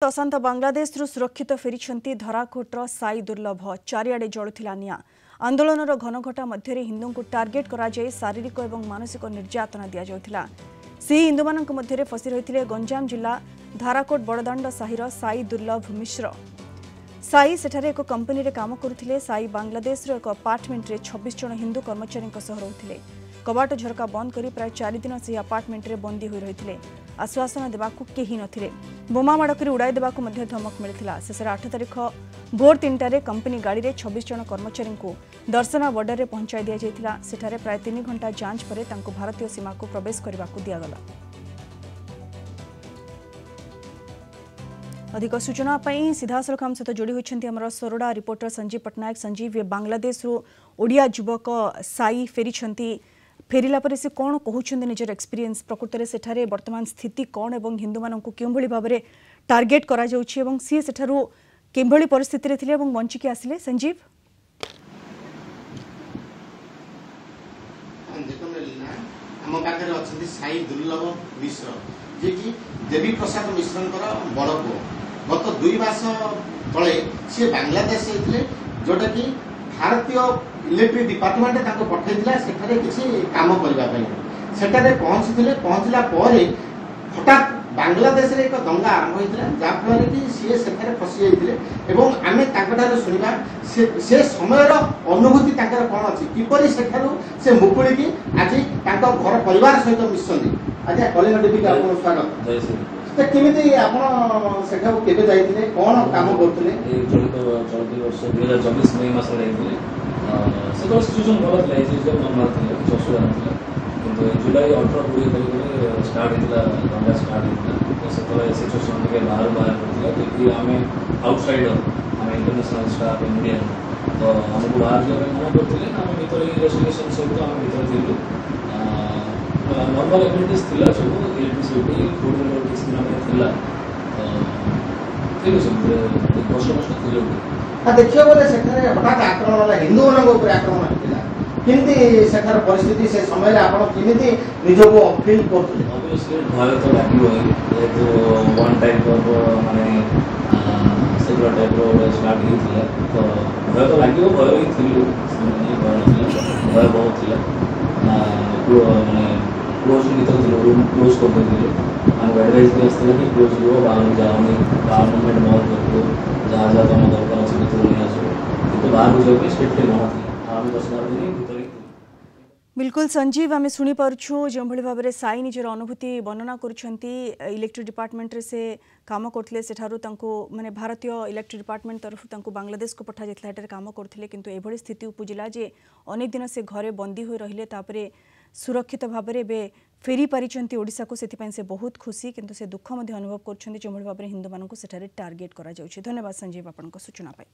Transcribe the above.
अशांत बांग्लादेश सुरक्षित फेरी धराकोटर साई दुर्लभ चारिआडे जलुला निया आंदोलनर घनघटा मध्य हिंदू को टार्गेट करा शारीरिक और मानसिक निर्यातना दि जाउथिला। से हिंदू मानक मध्य फसी रही गंजाम जिला धाराकोट बड़दाण्ड साहिर साई दुर्लभ मिश्र। साई सेठारे एक कंपनी रे काम करुथिले। साई बांग्लादेश एक अपार्टमेंट रे 26 जन हिंदू कर्मचारी रोते। कबाट झरका बंद करी प्राय 4 दिन से अपार्टमेंट रे बंदी होई रहिथिले। आश्वासन देबाकू केही नथिले। बोमा माड़ करी उड़ाई देबाकू मध्य धमक मिलिथिला। शेष 8 तारिख भोर 3 रे कंपनी गाड़ी रे 26 जन कर्मचारी को दर्शना बॉर्डर रे पहुंचाई दिया जायतिला। सेठारे प्राय 3 घंटा जांच परे तांको भारतीय सीमा को प्रवेश करबाकू दिया गला। अधिक सूचना सीधासलख आम सहित जोड़ी होती आम सोरडा रिपोर्टर संजीव पट्टनायक। संजीव, बांग्लादेश ओडिया युवक साई फेरिला पर से कौन कहते निजर एक्सपीरियंस प्रकृत में सेठारे वर्तमान स्थिति कौन और हिंदू मान कि भाव में टार्गेट करा सी सेठारू किभली परिस्थिति रे थिले बंचिकी आसिले। संजीव, आम पाखे अच्छा साई दुर्लभ मिश्र जे कि देवी प्रसाद मिश्र बड़ पुओ। गत 2 मास तले सी बांग्लादेश होते जोटा कि भारतीय इलेक्ट्रिक डिपार्टमेंट पठाइला किसी काम करने सेठारे पहुंचला हठात बांग्लादेश रे एक दंगा आरंभ होता जहाँफल कि सी से फसी जाते आम शुणा से समय अनुभूति कौन अच्छी किपरि से मुकुड़ी आज घर परिवार सहित मिशंती। अच्छा, कलिंग टीवी का आपको स्वागत। केमी आप केवे जाइए कौन काम करते? चलती वर्ष 2024 मई मास से सिचुएसन भल थी नर्माल थी कि असुविधा ना कि जुलाई 18-20 तारिख स्टार्ट होता दंगा स्टार्ट होता तो से सिचुएसन टे बाहर करता क्योंकि आम आउटसाइडर आम इंटरनेशनल स्टाफ इंडियन तो आमको बाहर जाने मना करते आम भर रेस्ट्रिक्शन सहित आम भर थी। नॉर्मल एक्टिविटीज थिला सब इलेक्ट्रिसिटी फूड किसी दिना तो ठीक कष्ट थी। देखिए बोले हठात आक्रमण हिंदू मान आक्रमण होता किमती सेठार परिस्थिति से समय केमी निजको फील करते? ऑब्वियसली भय तो लगे जेहेतु वन टाइप ऑफ माने सेग्रा टाइप स्टार्ट होता तो भय तो लगे भय ही थी भय बहुत थी माने क्लोज भर थी रूम क्लोज कर आमको एडवाइस भी आसला कि क्लोज रुह बाहर जाओनी बाहर मुवमेंट बहुत कर जहाँ जहाँ तुम दरकार अच्छे भर नहीं आस कि बाहर को जाए स्ट्रिक्टली मना थी आम 10-12 दिन भर। बिल्कुल संजीव, आम शुणी पार्छू जो भाव में साई निजर अनुभूति वर्णना करुछंती। इलेक्ट्रिक डिपार्टमेंट रे से काम करते सेठारू माने भारतीय इलेक्ट्रिक डिपार्टमेंट तरफ बांग्लादेश को पठा जाता काम करते किंतु एभली स्थिति उपजिला जे अनेक दिन से घरे बंदी हो रहिले तापरे सुरक्षित भाव में फेरी पारिछंती ओडिशा को। सेथिपई से बहुत खुशी किंतु से दुख अनुभव करछंती जो भाव में हिंदू मानक सेठारे टार्गेट करा जाउछि। धन्यवाद संजीव आपनक सूचना पाई।